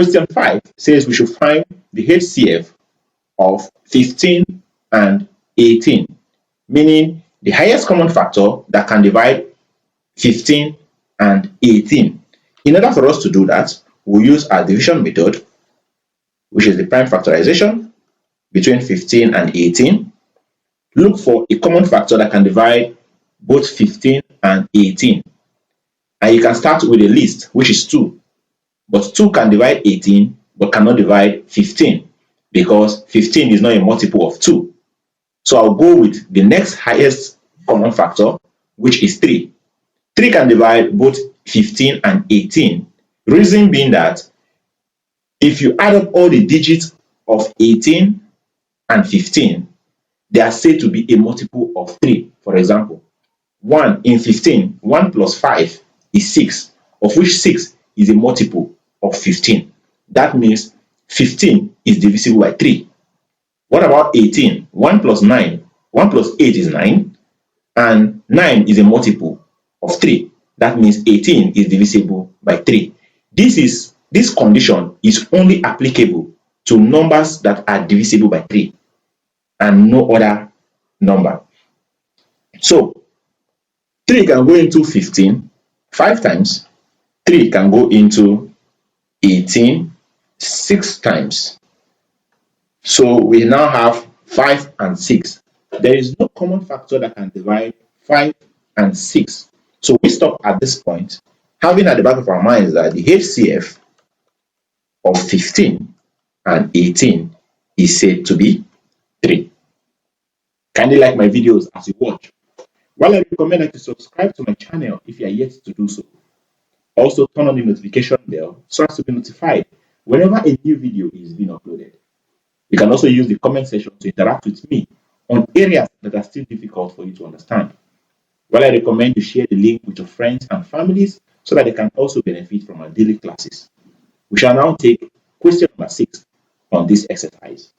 Question 5 says we should find the HCF of 15 and 18, meaning the highest common factor that can divide 15 and 18. In order for us to do that, we'll use our division method, which is the prime factorization between 15 and 18. Look for a common factor that can divide both 15 and 18. And you can start with a list, which is 2. But 2 can divide 18, but cannot divide 15, because 15 is not a multiple of 2. So I'll go with the next highest common factor, which is 3. 3 can divide both 15 and 18. Reason being that if you add up all the digits of 18 and 15, they are said to be a multiple of 3. For example, 1 in 15, 1 plus 5 is 6, of which 6 is a multiple of 15. That means 15 is divisible by 3. What about 18? 1 plus 9, 1 plus 8 is 9, and 9 is a multiple of 3. That means 18 is divisible by 3. This condition is only applicable to numbers that are divisible by 3 and no other number. So 3 can go into 15 5 times, 3 can go into 18 6 times. So we now have 5 and 6. There is no common factor that can divide 5 and 6. So we stop at this point, having at the back of our minds that the HCF of 15 and 18 is said to be 3. Kindly like my videos as you watch. While I recommend that you subscribe to my channel if you are yet to do so. Also turn on the notification bell so as to be notified whenever a new video is being uploaded. You can also use the comment section to interact with me on areas that are still difficult for you to understand. While I recommend you share the link with your friends and families so that they can also benefit from our daily classes. We shall now take question number 6 on this exercise.